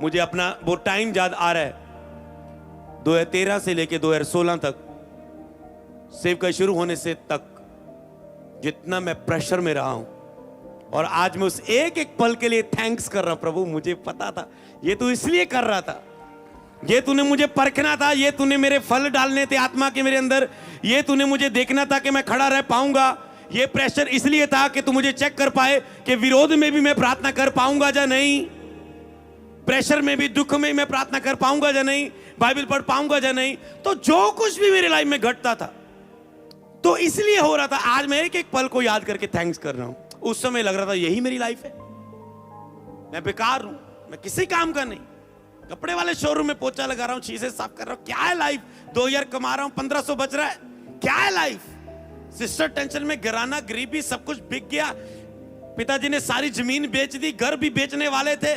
मुझे अपना वो टाइम याद आ रहा है, 2013 से लेके 2016 तक, सेवकाई शुरू होने से तक, जितना मैं प्रेशर में रहा हूं, और आज मैं उस एक एक पल के लिए थैंक्स कर रहा हूं। प्रभु मुझे पता था ये तू इसलिए कर रहा था, ये तूने मुझे परखना था, ये तूने मेरे फल डालने थे आत्मा के मेरे अंदर, ये तूने मुझे देखना था कि मैं खड़ा रह पाऊंगा। ये प्रेशर इसलिए था कि तू मुझे चेक कर पाए कि विरोध में भी मैं प्रार्थना कर पाऊंगा या नहीं, प्रेशर में भी, दुख में मैं प्रार्थना कर पाऊंगा या नहीं, बाइबल पढ़ पाऊंगा या नहीं। तो जो कुछ भी मेरे लाइफ में घटता था तो इसलिए हो रहा था। आज मैं एक एक पल को याद करके थैंक्स कर रहा हूं। उस समय लग रहा था यही मेरी लाइफ है, मैं बेकार हूं, मैं किसी काम का नहीं, कपड़े वाले शोरूम में पोछा लगा रहा हूं, शीशे साफ कर रहा हूं, क्या है लाइफ, 2000 कमा रहा हूं, 1500 बच रहा है, क्या है लाइफ। सिस्टर टेंशन में, घराना, गरीबी, सब कुछ बिक गया। पिताजी ने सारी जमीन बेच दी, घर भी बेचने वाले थे,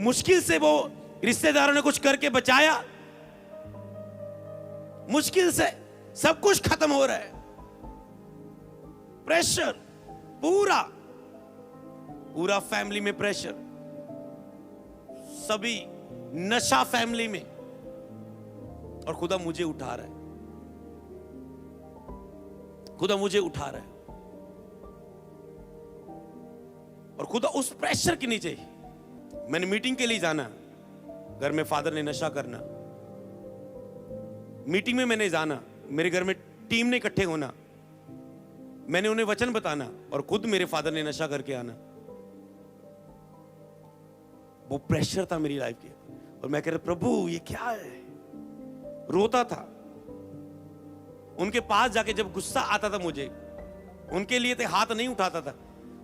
मुश्किल से वो रिश्तेदारों ने कुछ करके बचाया, मुश्किल से सब कुछ खत्म हो रहा है। प्रेशर पूरा पूरा फैमिली में प्रेशर, सभी नशा फैमिली में, और खुदा मुझे उठा रहा है, खुदा मुझे उठा रहा है। और खुदा उस प्रेशर के नीचे मैंने मीटिंग के लिए जाना, घर में फादर ने नशा करना, मीटिंग में मैंने जाना, मेरे घर में टीम ने इकट्ठे होना, मैंने उन्हें वचन बताना, और खुद मेरे फादर ने नशा करके आना। वो प्रेशर था मेरी लाइफ के, और मैं कह रहा प्रभु ये क्या है, रोता था। उनके पास जाके जब गुस्सा आता था मुझे, उनके लिए तो हाथ नहीं उठाता था,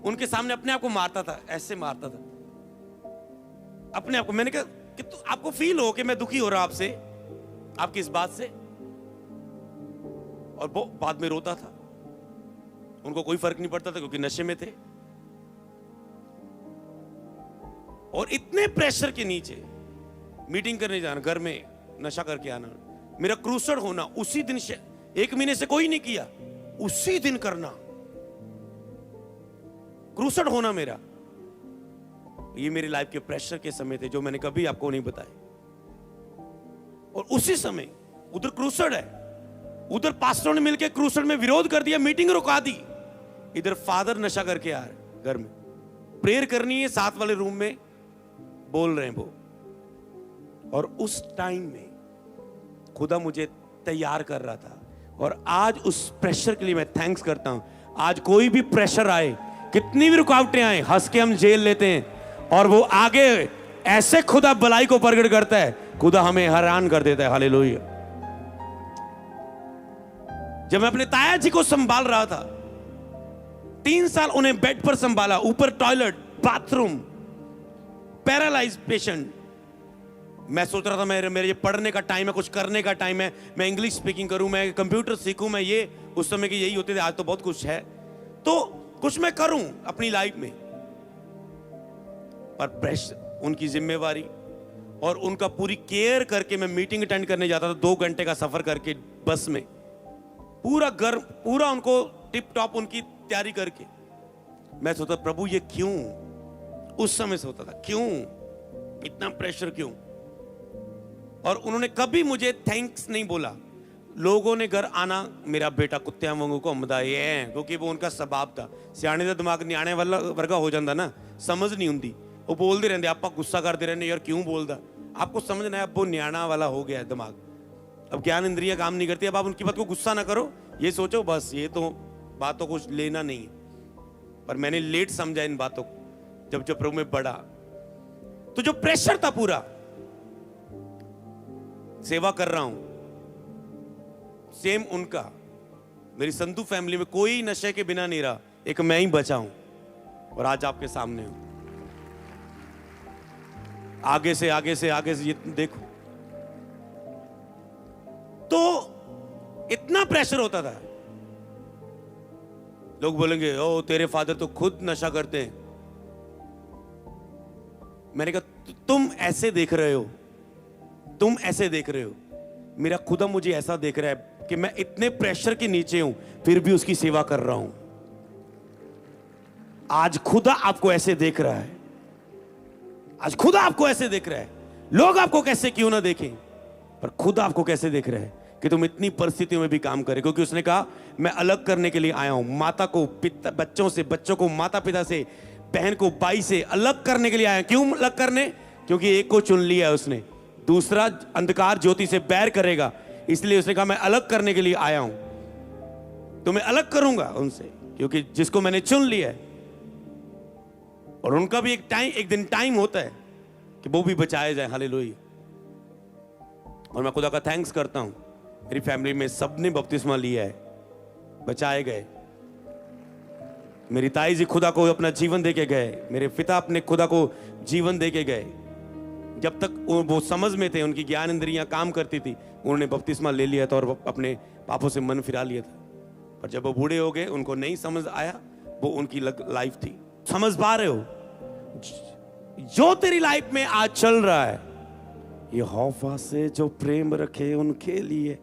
उनके सामने अपने आप को मारता था, ऐसे मारता था अपने आप को। मैंने कहा कि तो आपको फील हो कि मैं दुखी हो रहा आपसे, आपकी इस बात से, और वो बाद में रोता था। उनको कोई फर्क नहीं पड़ता था क्योंकि नशे में थे। और इतने प्रेशर के नीचे मीटिंग करने जाना, घर में नशा करके आना, मेरा क्रूसड होना उसी दिन से, 1 महीने से कोई नहीं किया, उसी दिन करना, क्रूसड होना मेरा। ये मेरी लाइफ के प्रेशर के समय थे जो मैंने कभी आपको नहीं बताए। और उसी समय उधर क्रूसड है, उधर पास्टरों ने मिलकर क्रूसड में विरोध कर दिया, मीटिंग रुका दी, इधर फादर नशा करके आ रहे, घर में प्रेयर करनी है, साथ वाले रूम में बोल रहे हैं वो। और उस टाइम में खुदा मुझे तैयार कर रहा था, और आज उस प्रेशर के लिए मैं थैंक्स करता हूं। आज कोई भी प्रेशर आए, कितनी भी रुकावटें आए, हंस के हम झेल लेते हैं, और वो आगे ऐसे खुदा भलाई को प्रकट करता है, खुदा हमें हैरान कर देता है। हालेलुया। जब मैं अपने ताया जी को संभाल रहा था, 3 साल उन्हें बेड पर संभाला, ऊपर टॉयलेट, बाथरूम, पैरालाइज पेशेंट। मैं सोच रहा था मेरे ये पढ़ने का टाइम है, कुछ करने का टाइम है, मैं इंग्लिश स्पीकिंग करूं, मैं कंप्यूटर सीखूं, मैं ये, उस समय के यही होते थे, आज तो बहुत कुछ है, तो कुछ मैं करूं अपनी लाइफ में। पर प्रेशर, उनकी जिम्मेवारी और उनका पूरी केयर करके मैं मीटिंग अटेंड करने जाता था, 2 घंटे का सफर करके बस में, पूरा घर, पूरा उनको टिप टॉप उनकी तैयारी करके। मैं सोचता प्रभु ये क्यों, उस समय सोचता था क्यों इतना प्रेशर क्यों। और उन्होंने कभी मुझे थैंक्स नहीं बोला। लोगों ने घर आना, मेरा बेटा कुत्तियां वांगू घूमदा है, क्योंकि वो उनका स्वभाव था। सियाने का दिमाग न्याणे वाला वर्गा हो जाता ना, समझ नहीं होंगी, वो बोलते रहते, आप गुस्सा करते रहने, यार क्यों बोलता, आपको समझना है अब वो न्याणा वाला हो गया है दिमाग, अब ज्ञान इंद्रियां काम नहीं करती। अब आप उनकी बात को गुस्सा ना करो, ये सोचो बस ये तो बातों को लेना नहीं है। पर मैंने लेट समझा इन बातों को, जब प्रभु में बढ़ा। तो जो प्रेशर था पूरा, सेवा कर रहा हूं, सेम उनका, मेरी संधू फैमिली में कोई नशे के बिना नहीं रहा, एक मैं ही बचा हूं, और आज आपके सामने हूं। आगे से ये देखो। तो इतना प्रेशर होता था, लोग बोलेंगे ओ तेरे फादर तो खुद नशा करते हैं। मैंने कहा तुम ऐसे देख रहे हो, तुम ऐसे देख रहे हो, मेरा खुदा मुझे ऐसा देख रहा है कि मैं इतने प्रेशर के नीचे हूं फिर भी उसकी सेवा कर रहा हूं। आज खुदा आपको ऐसे देख रहा है, आज खुदा आपको ऐसे देख रहा है। लोग आपको कैसे क्यों ना देखें, पर खुद आपको कैसे देख रहे हैं कि तुम इतनी परिस्थितियों में भी काम करे। क्योंकि उसने कहा मैं अलग करने के लिए आया हूं, माता को पिता बच्चों से, बच्चों को माता पिता से, बहन को भाई से अलग करने के लिए आया। क्यों अलग करने? क्योंकि एक को चुन लिया है उसने, दूसरा अंधकार ज्योति से बैर करेगा, इसलिए उसने कहा मैं अलग करने के लिए आया हूं, तो मैं अलग करूंगा उनसे, क्योंकि जिसको मैंने चुन लिया है। और उनका भी एक दिन टाइम होता है कि वो भी बचाए जाए। हालेलुया। और मैं खुदा का थैंक्स करता हूं, मेरी फैमिली में सबने बपतिस्मा लिया है, बचाए गए। मेरी ताई जी खुदा को अपना जीवन देके गए, मेरे पिता अपने खुदा को जीवन देके गए। जब तक वो समझ में थे, उनकी ज्ञान इंद्रियां काम करती थी, उन्होंने बपतिस्मा ले लिया था और अपने पापों से मन फिरा लिया था। पर जब वो बूढ़े हो गए, उनको नहीं समझ आया, वो उनकी लाइफ थी। समझ पा रहे हो जो तेरी लाइफ में आज चल रहा है, ये हौफा से जो प्रेम रखे उनके लिए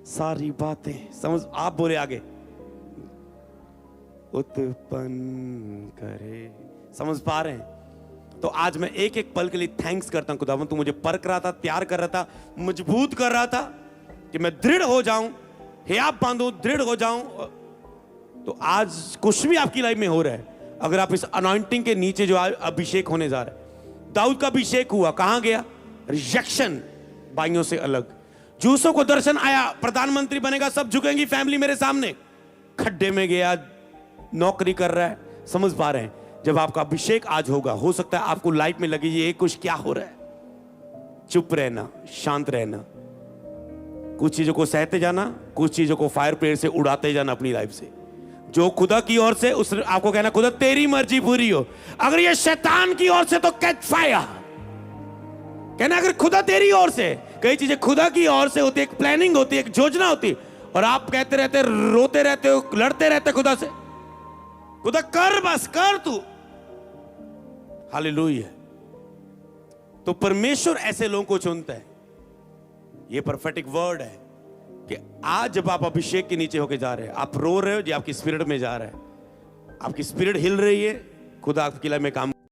सारी बातें समझ। आप बोले आगे, उत्पन्न करे। समझ पा रहे हैं? तो आज मैं एक एक पल के लिए थैंक्स करता हूं खुदावंद, तू मुझे परख रहा था, तैयार कर रहा था, मजबूत कर रहा था कि मैं दृढ़ हो जाऊं, हियाब बांधूं, दृढ़ हो जाऊं। तो आज कुछ भी आपकी लाइफ में हो रहा है, अगर आप इस अनॉइंटिंग के नीचे जो अभिषेक होने जा रहा है, दाऊद का अभिषेक हुआ, कहां गया? रिजेक्शन, भाइयों से अलग। जूसों को दर्शन आया, प्रधानमंत्री बनेगा, सब झुकेंगी फैमिली मेरे सामने, खड्डे में गया, नौकरी कर रहा है। समझ पा रहे हैं? जब आपका अभिषेक आज होगा, हो सकता है आपको लाइफ में लगे ये कुछ क्या हो रहा है। चुप रहना, शांत रहना, कुछ चीजों को सहते जाना, कुछ चीजों को फायर प्लेट से उड़ाते जाना अपनी लाइफ से। जो खुदा की ओर से, उस आपको कहना खुदा तेरी मर्जी पूरी हो। अगर ये शैतान की ओर से तो कैच फायर कहना। अगर खुदा तेरी ओर से, कई चीजें खुदा की ओर से होती है, एक प्लानिंग होती है, एक योजना होती है, और आप कहते रहते, रोते रहते हो, लड़ते रहते खुदा से। खुदा कर, बस कर तू। हालेलुया। तो परमेश्वर ऐसे लोगों को चुनता है। ये प्रोफेटिक वर्ड है कि आज जब आप अभिषेक के नीचे होके जा रहे हैं, आप रो रहे हो, जो आपकी स्पिरिट में जा रहा है, आपकी स्पिरिट हिल रही है, खुदा आपकी लाइफ में काम